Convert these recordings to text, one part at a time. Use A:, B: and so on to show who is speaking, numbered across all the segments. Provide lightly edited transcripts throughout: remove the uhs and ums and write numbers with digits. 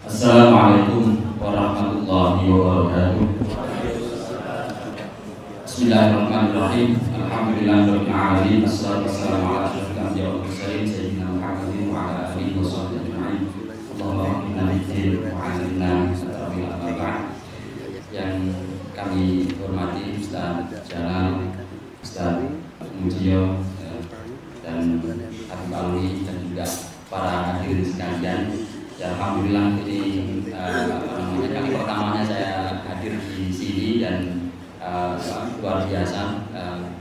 A: Assalamualaikum warahmatullahi wabarakatuh. Bismillahirrahmanirrahim. Alhamdulillahirabbil alamin. Wassalatu wassalamu ala asyrofil anbiya'i wal mursalin sayyidina Muhammadin wa ala alihi wa sahbihi ajma'in. Allahumma inna bidzin wa 'alimna at-tawil al-ba'd. Yang kami hormati Ustaz Jalal, Ustaz Mujio, dan Habib Alwi, dan juga para hadirin sekalian. Ya, alhamdulillah ini kali pertamanya saya hadir di sini dan luar biasa.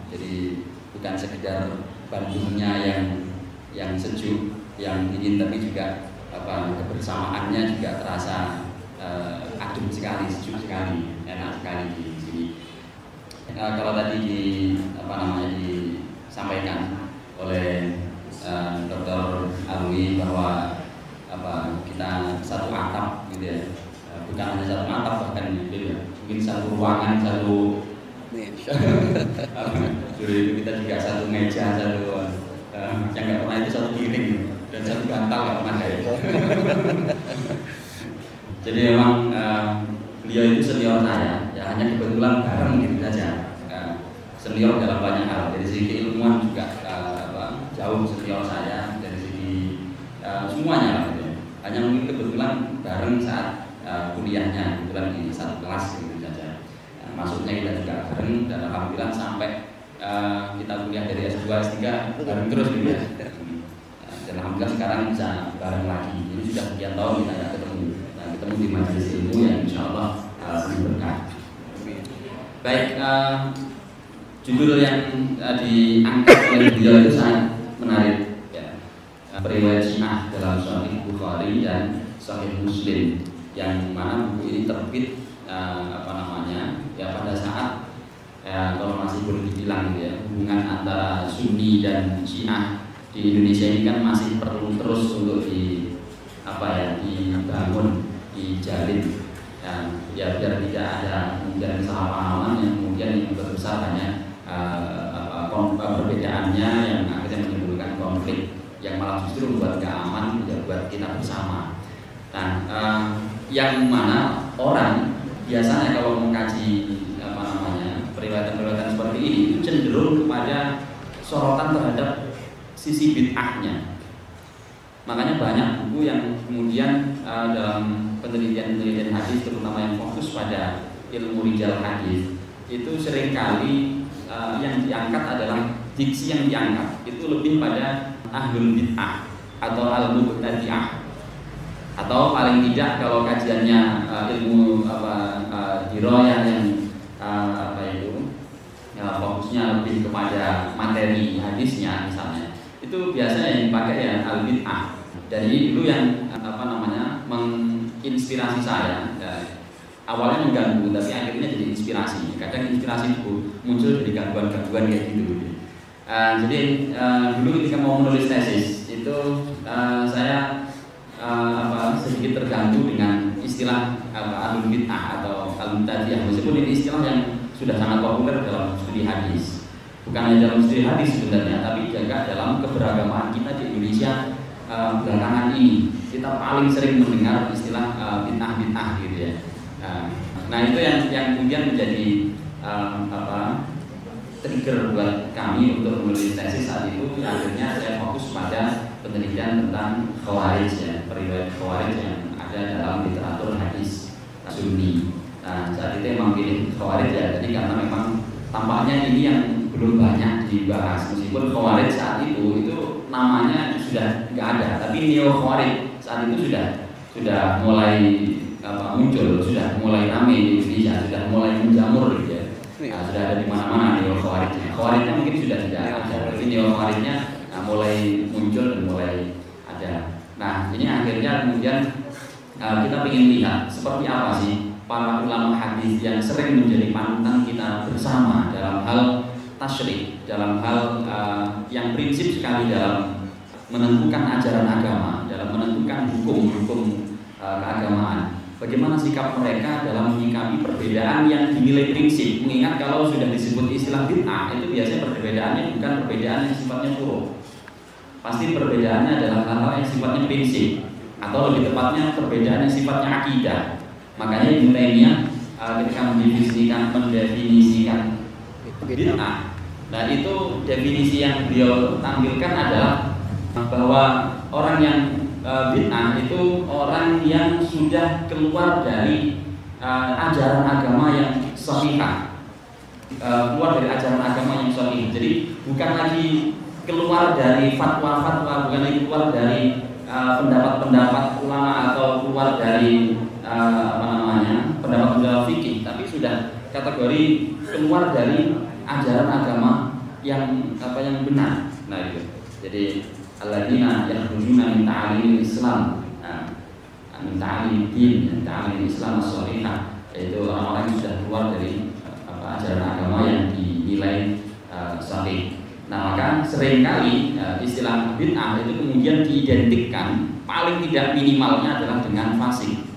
A: Jadi bukan sekedar Bandungnya yang sejuk, yang dingin, tapi juga kebersamaannya juga terasa adem sekali, sejuk sekali, enak sekali di sini. Kalau tadi disampaikan oleh Dr. Alwi bahwa kita satu atap gitu ya, bukan hanya satu atap, bahkan mungkin satu ruangan, satu itu kita juga satu meja, satu yang nggak pernah itu satu piring dan satu bantal nggak pernah ya. Jadi memang beliau itu senior saya, ya hanya kebetulan bareng gitu saja. Senior dalam banyak hal, dari segi ilmuwan juga jauh senior saya, dari segi semuanya lah. Hanya mungkin kebetulan bareng saat kuliahnya, kebetulan di satu kelas gitu saja. Masuknya kita juga bareng, dan alhamdulillah sampai kita kuliah dari S2, S3 bareng terus gitu ya. Dan alhamdulillah sekarang bisa bareng lagi. Jadi sudah sekian tahun kita nggak ketemu. Nah, ketemu di majelis ilmu yang insya Allah berkah. Baik, judul yang diangkat oleh beliau itu sangat menarik. Periwayat Syiah dalam Sahih Bukhari dan Sahih Muslim, yang mana buku ini terbit pada saat kalau masih boleh dibilang ya, hubungan antara Sunni dan Syiah di Indonesia ini kan masih perlu terus untuk dibangun, dijalin ya biar tidak ada kemudian kesalahpahaman yang kemudian yang berbesar hanya perbedaannya yang akhirnya menimbulkan konflik yang malah justru membuat gak aman, buat kita bersama. Nah, yang mana orang biasanya kalau mengkaji periwayatan seperti ini itu cenderung kepada sorotan terhadap sisi bid'ahnya. Makanya banyak buku yang kemudian dalam penelitian hadis, terutama yang fokus pada ilmu rijal hadis, itu seringkali yang diangkat adalah diksi yang diangkat itu lebih pada ahlul bid'ah atau al-mubtadi'ah, atau paling tidak kalau kajiannya ilmu dirayah yang fokusnya lebih kepada materi hadisnya misalnya, itu biasanya yang dipakai ya al-bid'ah. Dan ini dulu yang menginspirasi saya. Awalnya mengganggu, tapi akhirnya jadi inspirasi. Kadang inspirasi itu muncul dari gangguan-gangguan kayak gitu. Jadi dulu ketika mau menulis tesis itu saya sedikit terganggu dengan istilah ahlul bid'ah atau al-mubtadi'ah, meskipun ini istilah yang sudah sangat populer dalam studi hadis. Bukan hanya dalam studi hadis sebenarnya, tapi juga dalam keberagamaan kita di Indonesia belakangan ini. Kita paling sering mendengar istilah bid'ah gitu ya. Nah itu yang kemudian menjadi trigger buat kami untuk menulis tesis saat itu. Akhirnya saya fokus pada penelitian tentang khawarij ya, periwayat khawarij yang ada dalam literatur hadis Sunni. Nah saat itu emang pilih khawarij ya, jadi karena memang tampaknya ini yang belum banyak dibahas. Meskipun khawarij saat itu namanya sudah nggak ada, tapi neo khawarij saat itu sudah mulai muncul, sudah mulai ramai di Indonesia, sudah mulai menjamur gitu ya. Sudah ada di mana-mana neo khawarijnya. Khawarijnya mungkin sudah tidak ada, tapi neo khawarijnya mulai muncul dan mulai ada. Nah ini akhirnya kemudian kita ingin lihat seperti apa sih para ulama hadis yang sering menjadi panutan kita bersama dalam hal tasyrik, dalam hal yang prinsip sekali dalam menentukan ajaran agama, dalam menentukan hukum keagamaan. Bagaimana sikap mereka dalam menyikapi perbedaan yang dinilai prinsip. Mengingat kalau sudah disebut istilah bid'ah, itu biasanya perbedaannya bukan perbedaan yang sifatnya furu'. Pasti perbedaannya adalah hal-hal yang sifatnya prinsip. atau lebih tepatnya perbedaan yang sifatnya akidah. Makanya Ibnu Taimiyah ketika mendefinisikan bid'ah, nah itu definisi yang beliau tampilkan adalah bahwa orang yang bid'ah itu orang yang sudah keluar dari ajaran agama yang sahihah, keluar dari ajaran agama yang sahih. Jadi bukan lagi keluar dari fatwa-fatwa, bukan lagi keluar dari pendapat-pendapat ulama atau keluar dari pendapat-pendapat fikih, tapi sudah kategori keluar dari ajaran agama yang benar. Nah itu. Jadi alladzina yakhrujuna min ta'alimil Islam, min ta'alimid din, min ta'alimil Islam as-shahihah, yaitu orang-orang yang sudah keluar dari ajaran agama yang dinilai sahih. Nah maka seringkali istilah bid'ah itu kemudian diidentikan paling tidak minimalnya adalah dengan fasik.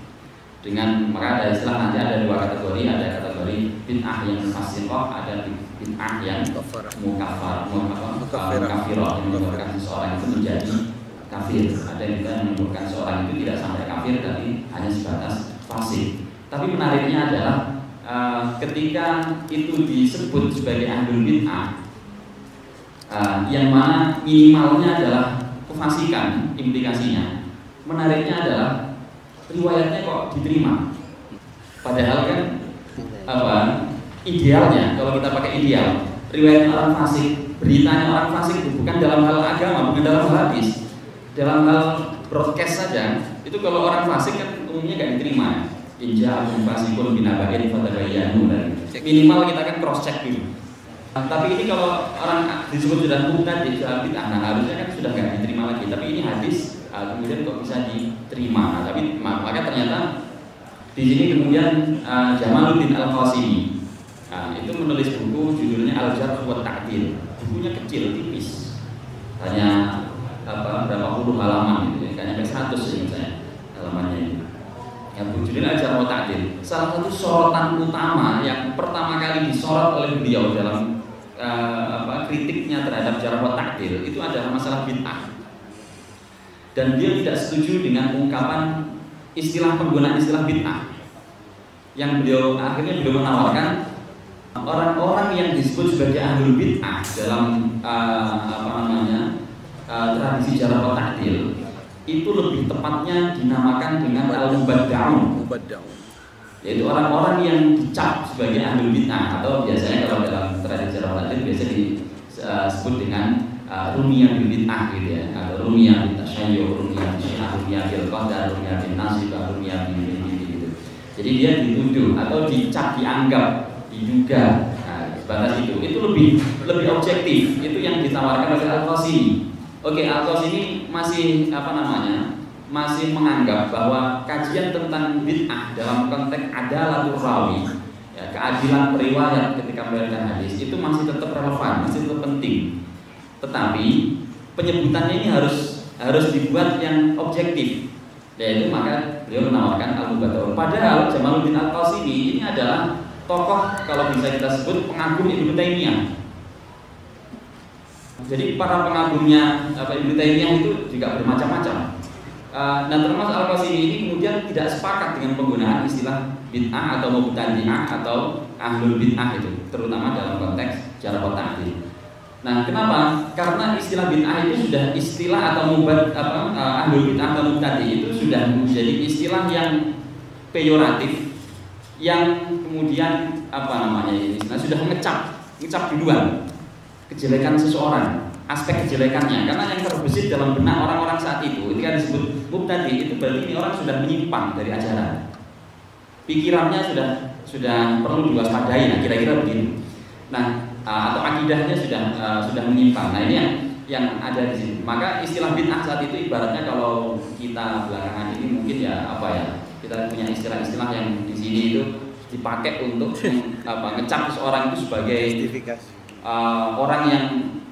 A: Maka ada istilah nanti ada dua kategori, ada kategori bid'ah yang fasiqah, ada bid'ah yang mukaffirah, yang menyebabkan seseorang itu menjadi kafir. Ada yang menyebabkan seseorang itu tidak sampai kafir tapi hanya sebatas fasik. Tapi menariknya adalah ketika itu disebut sebagai ahlul bid'ah, yang mana minimalnya adalah kefasikan implikasinya. Menariknya adalah riwayatnya kok diterima. Padahal kan idealnya, kalau kita pakai ideal, riwayatnya orang fasik, beritanya orang fasik itu bukan dalam hal agama, bukan dalam hal hadis, dalam hal broadcast saja. Itu kalau orang fasik kan umumnya gak diterima. Inja akum fasikun binaba'in fatabayyanu, minimal kita kan cross check dulu. Tapi ini kalau orang disebut sudah mubtadi', sudah bid'ah, nah harusnya kan sudah nggak diterima lagi. Tapi ini hadis kemudian kok bisa diterima. Nah, tapi maka ternyata di sini kemudian Jamaluddin Al-Qasimi itu menulis buku judulnya Al-Jarh wa Ta'dil. Bukunya kecil, tipis, hanya berapa puluh halaman gitu ya, kayaknya sampai 100 ya saya halamannya ini. Yang judulnya Al-Jarh wa Ta'dil. Salah satu sorotan utama yang pertama kali disorot oleh beliau dalam kritiknya terhadap jarh wa ta'dil itu adalah masalah bid'ah. Dan dia tidak setuju dengan ungkapan penggunaan istilah bid'ah. Yang akhirnya beliau menawarkan orang-orang yang disebut sebagai ahlul bid'ah dalam tradisi jarh wa ta'dil itu lebih tepatnya dinamakan dengan al-mubadda'un, yaitu orang-orang yang dicap sebagai ahlul bid'ah, atau biasanya kalau dalam tradisi jarh wa ta'dil biasa disebut dengan rumiyah bil bid'ah gitu ya, atau rumiyah bil tasyayyuh, rumiyah bil syiah, rumiyah bil qadar, rumiyah bil nasibah, rumiyah bil gitu. Jadi dia dituduh atau dicap, dianggap, diduga. Nah, sebatas itu lebih objektif. Itu yang ditawarkan oleh Al-Qasimi. Oke, Al-Qasimi masih menganggap bahwa kajian tentang bid'ah dalam konteks adalatul rawi, ya, keadilan periwayat ketika meriwayatkan hadis itu masih tetap relevan, masih tetap penting. Tetapi penyebutannya ini harus dibuat yang objektif. Yaitu maka beliau menawarkan al-mubadda'un. Padahal Jamaluddin Al-Qasimi ini adalah tokoh, kalau bisa kita sebut, pengagum Ibnu Taimiyah. Jadi para pengagumnya Ibnu Taimiyah itu juga bermacam-macam. Dan termasuk Al-Qasimi ini kemudian tidak sepakat dengan penggunaan istilah bid'ah atau mubtadi'ah atau ahlul bid'ah itu, terutama dalam konteks jarh wa ta'dil. Nah, kenapa? Karena istilah bid'ah itu sudah istilah atau ahlul bid'ah atau mubtadi' itu sudah menjadi istilah yang peyoratif, yang kemudian sudah mengecap duluan kejelekan seseorang, aspek kejelekannya. Karena yang terbesit dalam benak orang-orang saat itu ketika disebut mubtadi' itu berarti ini orang sudah menyimpang dari ajaran, pikirannya sudah perlu diwaspadai. Nah, kira-kira begitu. Nah, atau akidahnya sudah menyimpang. Nah, ini yang ada di sini. Maka istilah bid'ah saat itu ibaratnya kalau kita belakangan ini mungkin kita punya istilah-istilah yang di sini itu dipakai untuk ngecap seseorang itu sebagai orang yang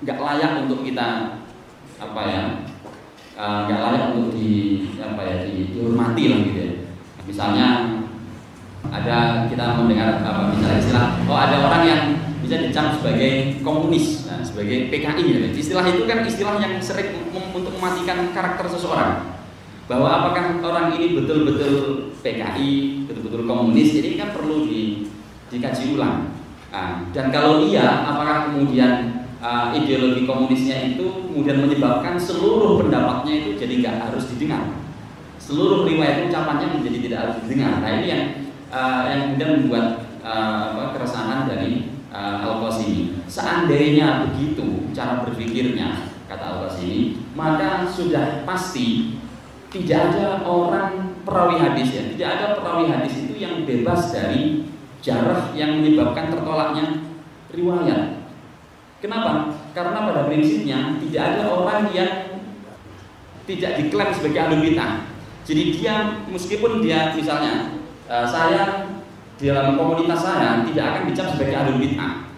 A: nggak layak untuk kita nggak layak untuk dihormati lah gitu ya. Misalnya kita mendengar misalnya istilah ada orang yang bisa dicap sebagai komunis, sebagai PKI gitu. Istilah itu kan istilah yang sering untuk mematikan karakter seseorang. Bahwa apakah orang ini betul-betul PKI, betul-betul komunis, ini kan perlu dikaji ulang. Dan kalau iya, apakah kemudian ideologi komunisnya itu kemudian menyebabkan seluruh pendapatnya itu jadi nggak harus didengar, seluruh riwayat ucapannya menjadi tidak harus didengar. Nah ini yang kemudian membuat keresahan dari Al-Qasimi. Seandainya begitu cara berpikirnya, kata Al-Qasimi, maka sudah pasti tidak ada orang perawi hadis ya, tidak ada perawi hadis itu yang bebas dari jarah yang menyebabkan tertolaknya riwayat. Kenapa? Karena pada prinsipnya tidak ada orang yang tidak diklaim sebagai ahlul bid'ah. Jadi dia meskipun dia misalnya saya di dalam komunitas saya tidak akan dicap sebagai ahlul bid'ah,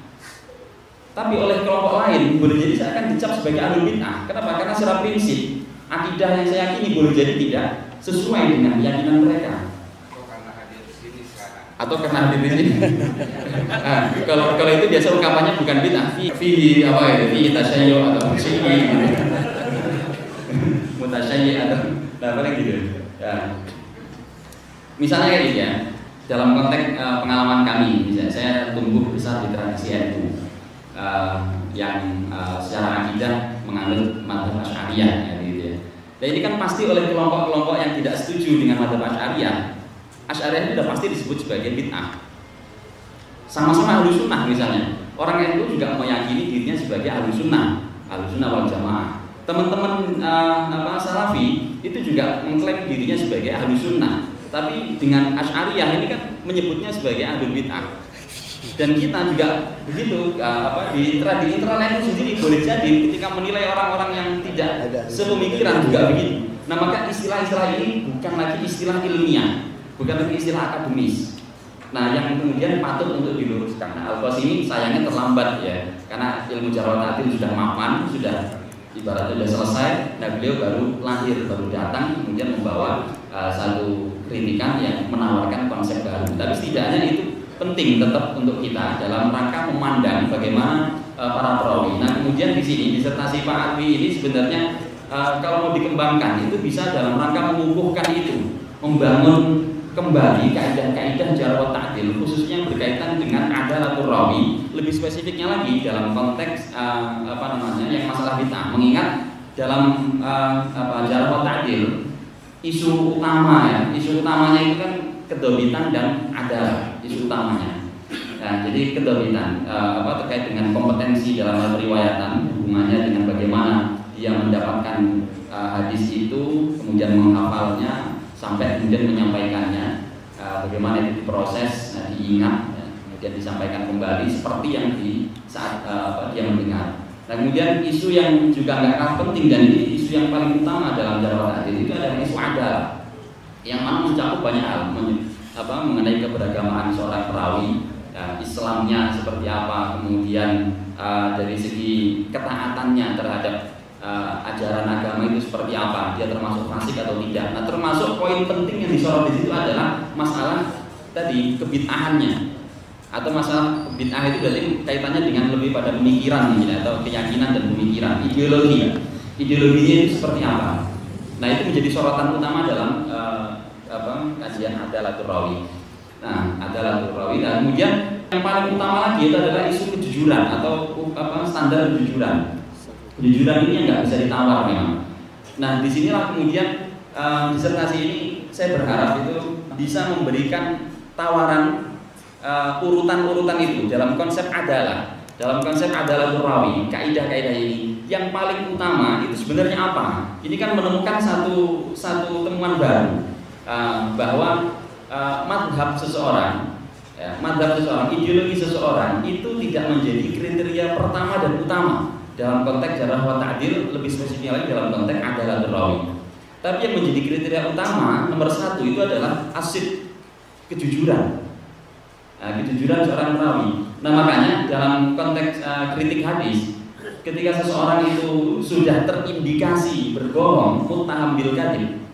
A: tapi oleh kelompok lain boleh jadi saya akan dicap sebagai ahlul bid'ah. Kenapa? Karena secara prinsip akidah yang saya yakini boleh jadi tidak sesuai dengan keyakinan mereka. Atau karena hadir di sini. Kalau itu biasa ungkapannya bukan bid'ah, fi apa ya, fi tasyayyu atau musyrik gitu. Mutasyayyi atau apa gitu. Ya. Misalnya kayak gitu ya. Dalam konteks pengalaman kami, misalnya saya tumbuh besar di tradisi NU yang secara akidah menganut mazhab Asy'ariyah gitu ya. Dan ini kan pasti oleh kelompok-kelompok yang tidak setuju dengan mazhab Asy'ariyah. Asy'ariyah itu sudah pasti disebut sebagai bid'ah. Sama-sama ahlu sunnah misalnya. Orang NU juga meyakini dirinya sebagai ahlu sunnah wal jamaah. Teman-teman Salafi itu juga mengklaim dirinya sebagai ahlu sunnah. Tapi dengan Asy'ariyah ini kan menyebutnya sebagai ahlu bid'ah. Dan kita juga begitu di internal NU sendiri boleh jadi ketika menilai orang-orang yang tidak sepemikiran juga begitu. Nah maka istilah-istilah ini bukan lagi istilah ilmiah, bukan lagi istilah akademis. Nah yang kemudian patut untuk diluruskan. Nah, Al-Qasimi sayangnya terlambat ya, karena ilmu jarh wa ta'dil sudah mapan, sudah ibaratnya sudah selesai. Nah beliau baru lahir, baru datang, kemudian membawa satu kritikan yang menawarkan konsep baru. Tapi setidaknya itu penting tetap untuk kita dalam rangka memandang bagaimana para perawi. Nah kemudian di sini disertasi Pak Alwi ini sebenarnya kalau mau dikembangkan itu bisa dalam rangka mengukuhkan itu, membangun kembali kaidah-kaidah jarh wa ta'dil khususnya berkaitan dengan adalatul rawi, lebih spesifiknya lagi dalam konteks yang masalah bid'ah. Mengingat dalam jarh wa ta'dil isu utamanya itu kan kedobitan dan adalah isu utamanya. Nah, jadi kedobitan terkait dengan kompetensi dalam hal periwayatan, hubungannya dengan bagaimana dia mendapatkan hadis itu, kemudian menghafalnya sampai kemudian menyampaikannya, bagaimana itu diproses, diingat, kemudian disampaikan kembali seperti yang di saat dia mendengar. Nah kemudian isu yang juga nggak kalah penting dan ini isu yang paling utama dalam jarh wa ta'dil itu adalah isu adalah yang mana mencakup banyak hal mengenai keberagamaan seorang perawi, Islamnya seperti apa, kemudian dari segi ketaatannya terhadap ajaran agama itu seperti apa, dia termasuk fasik atau tidak. Nah termasuk poin penting yang disorot di situ adalah masalah tadi kebid'ahannya. Atau masalah bid'ah itu berarti kaitannya dengan lebih pada pemikiran mungkin, atau keyakinan dan pemikiran, ideologinya itu seperti apa. Nah itu menjadi sorotan utama dalam kajian adalatul rawi. Nah adalatul rawi. Dan kemudian yang paling utama lagi itu adalah isu kejujuran atau standar kejujuran. Kejujuran ini yang nggak bisa ditawar memang. Nah disinilah kemudian disertasi ini saya berharap itu bisa memberikan tawaran urutan-urutan itu dalam konsep adalah, dalam konsep adalatul rawi, kaidah-kaidah ini yang paling utama itu sebenarnya apa? Ini kan menemukan satu temuan baru bahwa madhab seseorang, ideologi seseorang itu tidak menjadi kriteria pertama dan utama dalam konteks jarh wa ta'dil, lebih spesifik lagi dalam konteks adalatul rawi. Tapi yang menjadi kriteria utama nomor satu itu adalah asid, kejujuran. Kejujuran seorang perawi. Nah makanya dalam konteks kritik hadis, ketika seseorang itu sudah terindikasi berbohong, muttaham bil kadzib,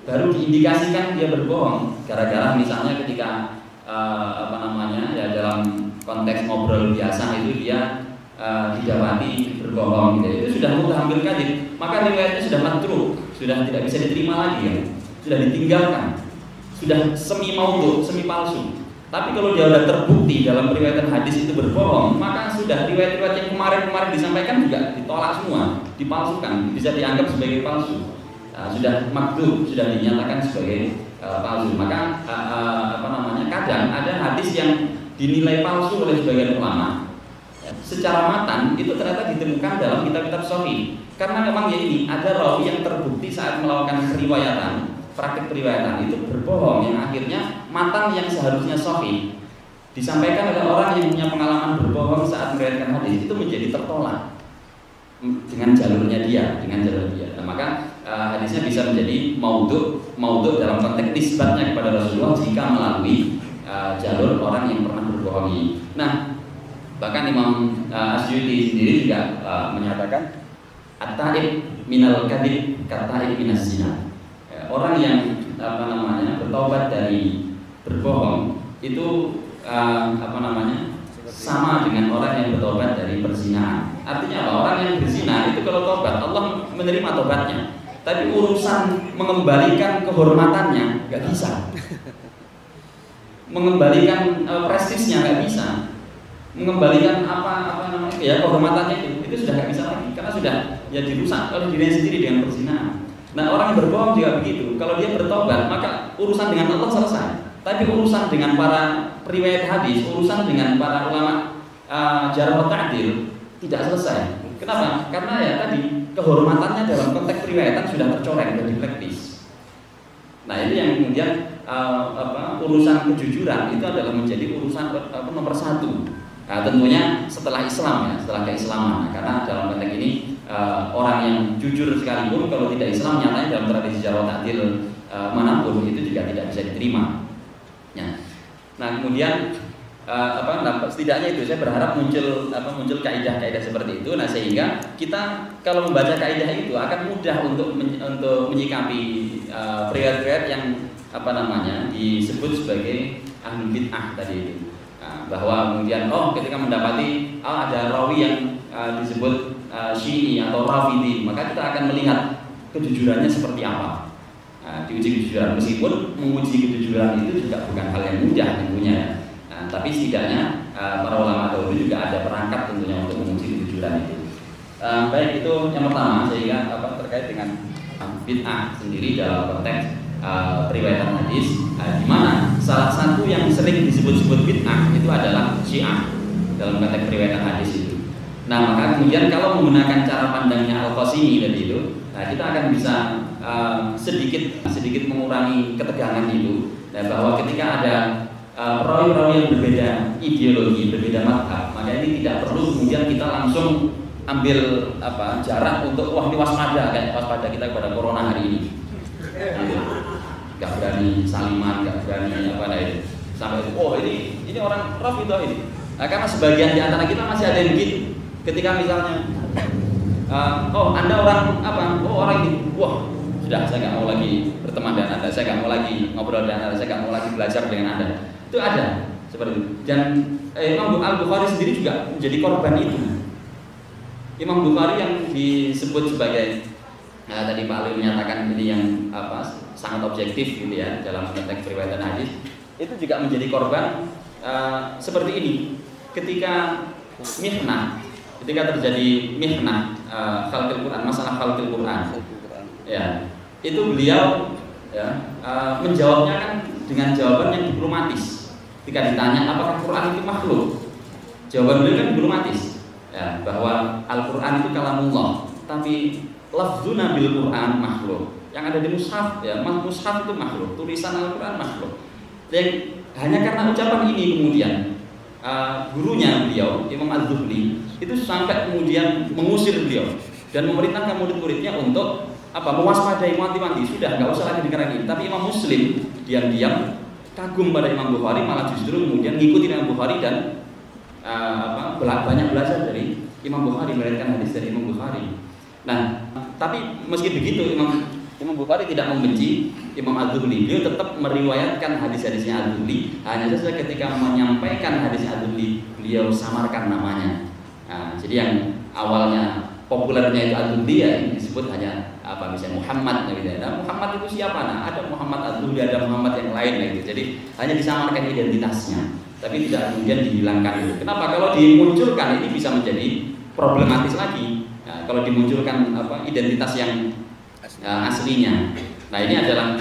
A: baru diindikasikan dia berbohong gara-gara misalnya ketika dalam konteks ngobrol biasa itu dia didapati berbohong gitu. Itu sudah muttaham bil kadzib, maka riwayatnya sudah matruk. sudah tidak bisa diterima lagi ya, sudah ditinggalkan, sudah semi maudhu, semi palsu. Tapi kalau dia sudah terbukti dalam riwayatan hadis itu berbohong, maka sudah riwayat-riwayat yang kemarin disampaikan juga ditolak semua, dipalsukan, bisa dianggap sebagai palsu. Sudah makdzub, sudah dinyatakan sebagai palsu. Maka kadang ada hadis yang dinilai palsu oleh sebagian ulama secara matan itu ternyata ditemukan dalam kitab-kitab sahih. Karena memang ya ini ada rawi yang terbukti saat melakukan praktik periwayatan itu berbohong, yang akhirnya matan yang seharusnya sahih disampaikan oleh orang yang punya pengalaman berbohong saat meriwayatkan hadis itu menjadi tertolak dengan jalurnya dia. Nah, maka hadisnya bisa menjadi maudhu dalam konteks nisbatnya kepada Rasulullah jika melalui jalur orang yang pernah berbohongi. Nah, bahkan Imam Asy'uti sendiri juga menyatakan at-ta'ib minal kadhib kat-ta'ib minas zina. Orang yang bertobat dari berbohong itu sama dengan orang yang bertobat dari perzinahan. Artinya apa? Orang yang berzina itu kalau tobat Allah menerima tobatnya, tapi urusan mengembalikan kehormatannya nggak bisa, mengembalikan prestisnya nggak bisa, mengembalikan kehormatannya itu sudah nggak bisa lagi, karena sudah dirusak oleh dirinya sendiri dengan perzinahan. Nah, orang yang berbohong juga begitu. Kalau dia bertobat, maka urusan dengan Allah selesai. Tapi urusan dengan para periwayat hadis, urusan dengan para ulama jarh wa ta'dil tidak selesai. Kenapa? Karena ya tadi kehormatannya dalam konteks periwayatan sudah tercoreng, sudah diblacklist. Nah, itu yang kemudian urusan kejujuran itu adalah menjadi urusan nomor satu. Nah, tentunya setelah Islam ya, setelah keislaman. Nah, karena dalam konteks ini orang yang jujur sekalipun kalau tidak Islam nyatanya dalam tradisi jarh wa ta'dil manapun itu juga tidak bisa diterima. Ya. Nah, kemudian setidaknya itu saya berharap muncul kaidah-kaidah seperti itu. Nah, sehingga kita kalau membaca kaidah itu akan mudah untuk menyikapi riwayat-riwayat yang disebut sebagai ahlul bid'ah tadi itu. Bahwa kemudian ketika mendapati ada rawi yang disebut Syi'i atau Rafidhi, maka kita akan melihat kejujurannya seperti apa. Diuji kejujuran, meskipun menguji kejujuran itu juga bukan hal yang mudah tentunya. Tapi setidaknya para ulama dahulu juga ada perangkat tentunya untuk menguji kejujuran itu. Baik, itu yang pertama, sehingga terkait dengan bid'ah sendiri dalam konteks periwayatan hadis, di mana salah satu yang sering disebut-sebut bid'ah itu adalah Syiah dalam konteks periwayatan hadis itu. Nah, maka kemudian kalau menggunakan cara pandangnya Al-Qasimi tadi itu, kita akan bisa sedikit mengurangi ketegangan itu. Nah, bahwa ketika ada perawi-perawi yang berbeda ideologi, berbeda mazhab, maka ini tidak perlu kemudian kita langsung ambil jarak untuk ini waspada kita kepada corona hari ini. Gak berani saliman, gak berani itu. Sampai ini orang Rafidhah ini. Nah, karena sebagian di antara kita masih ada yang begitu. Ketika misalnya Anda orang orang ini, sudah saya nggak mau lagi berteman dengan Anda, saya nggak mau lagi ngobrol dengan Anda, saya nggak mau lagi belajar dengan Anda. Itu ada seperti itu. Dan Imam Al-Bukhari sendiri juga menjadi korban itu. Imam Bukhari yang disebut sebagai tadi Pak Ali menyatakan ini yang sangat objektif gitu ya dalam konteks riwayatan hadis, itu juga menjadi korban seperti ini. Ketika terjadi mihnah khalqul Quran, masalah khalqul Quran, ya itu beliau menjawabnya kan dengan jawaban yang diplomatis. Ketika ditanya apakah Quran itu makhluk, jawaban beliau kan diplomatis, ya, bahwa Al-Quran itu kalamullah, tapi lafzuna bil Quran makhluk. Yang ada di mushaf, mushaf itu makhluk, tulisan Al-Quran makhluk. Dan hanya karena ucapan ini kemudian gurunya beliau, Imam Az-Zuhli, itu sampai kemudian mengusir beliau dan memerintahkan murid-muridnya untuk mewaspadai, wanti-wanti, sudah nggak usah lagi dengar ini. Tapi Imam Muslim diam-diam kagum pada Imam Bukhari, malah justru kemudian ngikutin Imam Bukhari dan banyak belajar dari Imam Bukhari, meriwayatkan hadis dari Imam Bukhari. Nah, tapi meski begitu Imam Bukhari tidak membenci Imam Az-Zuhli. Beliau tetap meriwayatkan hadis-hadisnya Az-Zuhli. Hanya saja ketika menyampaikan hadis Az-Zuhli, beliau samarkan namanya. Jadi yang awalnya populernya itu Az-Zuhli, ya ini disebut hanya apa misalnya Muhammad gitu. Nah, Muhammad itu siapa? Nah, ada Muhammad Abdul, ada Muhammad yang lain gitu. Jadi hanya disamakan identitasnya, tapi tidak kemudian dihilangkan gitu. Kenapa? Kalau dimunculkan ini bisa menjadi problematis lagi. Nah, kalau dimunculkan apa identitas yang aslinya. Nah, ini adalah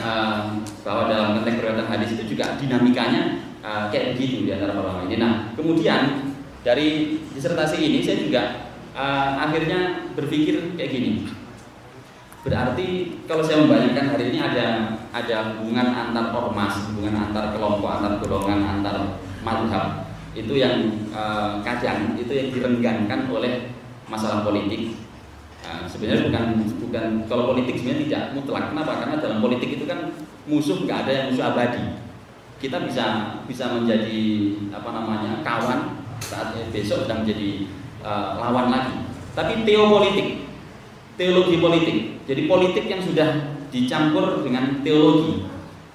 A: bahwa dalam konteks riwayat hadis itu juga dinamikanya kayak begitu di antara ulama ini. Nah, kemudian dari disertasi ini saya juga akhirnya berpikir kayak gini. Berarti kalau saya membayangkan hari ini ada hubungan antar ormas, hubungan antar kelompok, antar golongan, antar madhab itu yang kadang itu yang direnggangkan oleh masalah politik. Sebenarnya bukan kalau politik sebenarnya tidak mutlak. Kenapa? Karena dalam politik itu kan musuh nggak ada yang musuh abadi. Kita bisa menjadi apa namanya kawan saat besok sedang menjadi lawan lagi. Tapi teologi politik. Jadi politik yang sudah dicampur dengan teologi.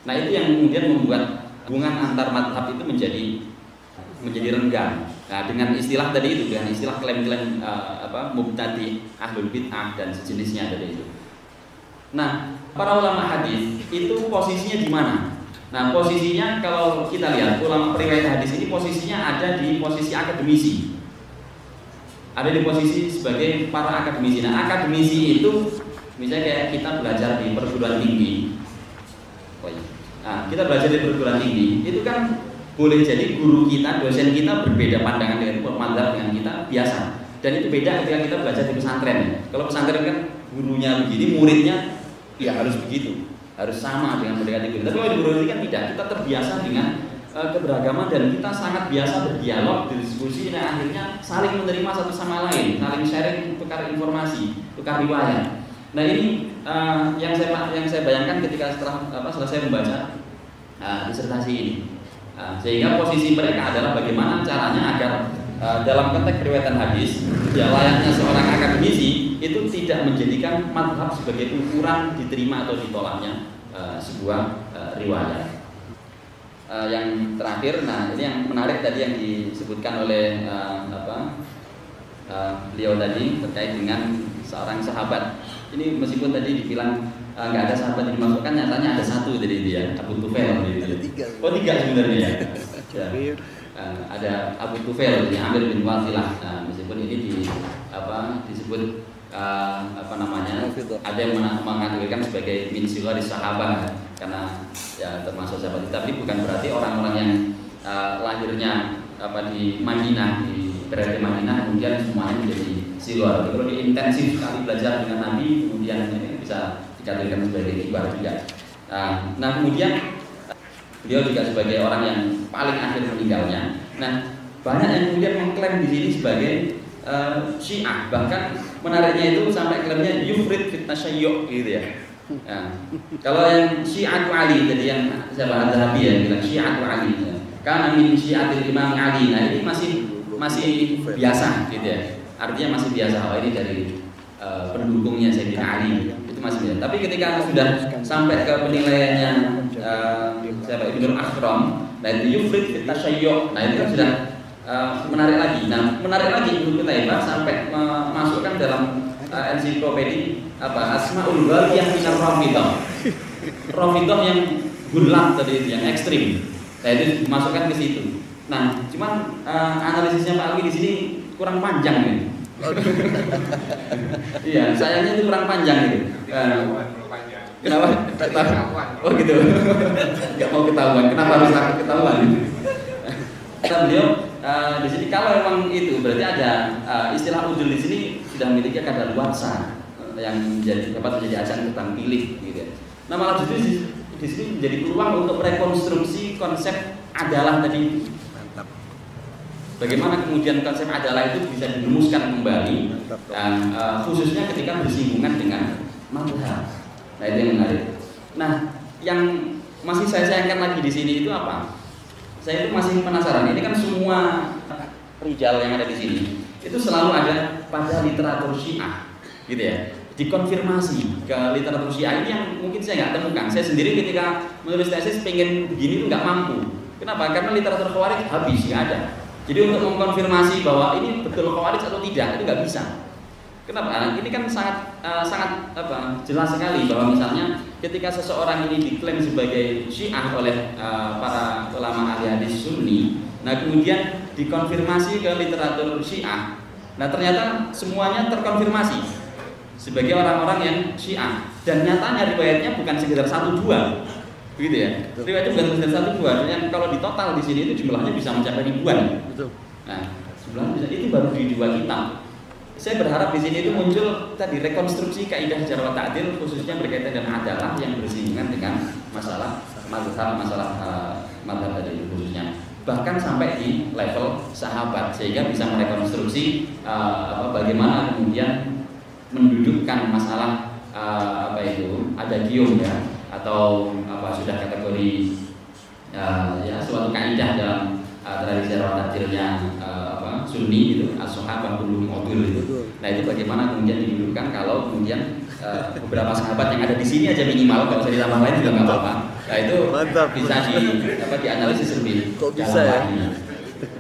A: Nah, itu yang kemudian membuat hubungan antar madhab itu menjadi renggang. Nah, dengan istilah tadi itu, dengan istilah klaim-klaim mubtadi, ahlul bid'ah dan sejenisnya tadi itu. Nah, para ulama hadis itu posisinya di mana? Nah, posisinya kalau kita lihat ulama periwayat hadis ini posisinya ada di posisi akademisi. Ada di posisi sebagai para akademisi. Nah, akademisi itu misalnya kayak kita belajar di perguruan tinggi. Nah, kita belajar di perguruan tinggi itu kan boleh jadi guru kita, dosen kita berbeda pandangan dengan madhab dengan kita biasa. Dan itu beda ketika kita belajar di pesantren. Kalau pesantren kan gurunya begini, muridnya ya harus begitu, harus sama dengan mendekati guru. Tapi kalau di perguruan tinggi kan tidak, kita terbiasa dengan keberagaman dan kita sangat biasa berdialog, berdiskusi dan akhirnya saling menerima satu sama lain, saling sharing, tukar informasi, tukar riwayat. Nah, ini yang saya bayangkan ketika selesai membaca disertasi ini. Sehingga posisi mereka adalah bagaimana caranya agar dalam konteks riwayatan hadis ya layaknya seorang akademisi itu tidak menjadikan madhab sebagai ukuran diterima atau ditolaknya sebuah riwayat. Yang terakhir, nah ini yang menarik tadi yang disebutkan oleh beliau tadi terkait dengan seorang sahabat. Ini meskipun tadi dibilang nggak ada sahabat yang dimasukkan, nyatanya ada satu dari dia, Abu Tufail. Oh, tiga sebenarnya ya. Ada Abu Tufail, Amir bin Wathilah. Nah, meskipun ini disebut ada yang mengatakan sebagai min sighari sahabat karena ya termasuk sahabat, tapi bukan berarti orang-orang yang lahirnya di Madinah, berada di Madinah kemudian semuanya menjadi sighar. Kalau dia intensif sekali belajar dengan Nabi, kemudian ini bisa dikatakan sebagai kibar juga. Nah, kemudian beliau juga sebagai orang yang paling akhir meninggalnya. Nah, banyak yang kemudian mengklaim di sini sebagai Syiah, bahkan menariknya itu sampai klaimnya yufrid fit tasyayyu' gitu ya. Nah, kalau yang Syi'atu Ali tadi yang saya bahas Zahabi ya bilang Syi'atu Ali. Karena min Syi'atil Imam Ali. Nah, ini masih biasa gitu ya. Artinya masih biasa. Oh, ini dari pendukungnya Sayyidina Ali. Itu masih biasa. Tapi ketika sudah sampai ke penilaiannya Ibnu Akhram, nah itu yufrid fit tasyayyu'. Nah, itu kan sudah menarik lagi. Nah, menarik lagi Ibnu Qutaibah sampai memasukkan dalam ensiklopedi Asmaul Ghaliyah minar Rafidhah. Rafidhah yang gulak tadi itu, yang ekstrim. Nah, itu dimasukkan ke situ. Nah, cuman analisisnya Pak Alwi di sini kurang panjang nih. Iya, sayangnya itu kurang panjang gitu. Kenapa? Oh gitu. Gak mau ketahuan. Kenapa harus takut ketahuan? Kata beliau di sini kalau memang itu berarti ada istilah udul di sini sudah memiliki kadaluarsa yang dapat menjadi acan tentang pilih gitu. Nah, malah justru di sini menjadi peluang untuk merekonstruksi konsep adalah tadi. Bagaimana kemudian konsep adalah itu bisa dirumuskan kembali dan khususnya ketika bersinggungan dengan madhab. Nah, itu yang menarik. Nah, yang masih saya sayangkan lagi di sini itu apa? Saya itu masih penasaran. Ini kan semua rijal yang ada di sini itu selalu ada pada literatur Syiah, gitu ya. Dikonfirmasi ke literatur Syiah ini yang mungkin saya nggak temukan. Saya sendiri ketika menulis tesis pengen begini tuh nggak mampu. Kenapa? Karena literatur Khawarij habis nggak ada. Jadi untuk mengkonfirmasi bahwa ini betul Khawarij atau tidak itu nggak bisa. Kenapa? Ini kan sangat jelas sekali bahwa misalnya ketika seseorang ini diklaim sebagai Syiah oleh para ulama ahli hadis Sunni, nah kemudian dikonfirmasi ke literatur Syiah, nah ternyata semuanya terkonfirmasi sebagai orang-orang yang Syiah, dan nyatanya riwayatnya bukan sekedar 1-2, begitu ya? Riwayatnya bukan sekedar 1-2, dan kalau ditotal di sini itu jumlahnya bisa mencapai ribuan. Nah, jumlahnya bisa, itu baru di 2 kitab. Saya berharap di sini itu muncul tadi rekonstruksi kaidah jarh wa ta'dil khususnya berkaitan dengan adalah yang bersinggungan dengan masalah mazhab tadi khususnya. Bahkan sampai di level sahabat sehingga bisa merekonstruksi bagaimana kemudian mendudukkan masalah adagium ya atau sudah kategori suatu kaidah dalam tradisi jarh wa ta'dilnya Sunni gitu, as-sahabah kulluhum udul gitu. Nah itu bagaimana kemudian didudukkan kalau kemudian beberapa sahabat yang ada di sini aja minimal, kalau bisa ditambah lain juga nggak apa-apa. Nah itu
B: mantap.
A: Bisa dianalisis lebih.
B: Kok bisa ya?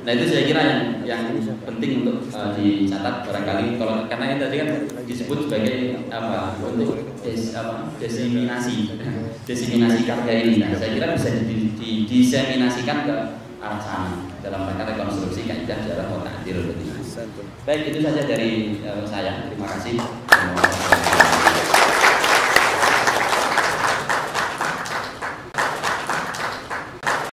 A: Nah itu saya kira yang penting untuk dicatat barangkali kalau karena yang tadi kan disebut sebagai untuk desiminasi karya ini. Nah, saya kira bisa didiseminasikan ke arah sana dalam rangka rekonstruksi kaidah jarh wa ta'dil. Baik, itu saja dari saya. Terima kasih.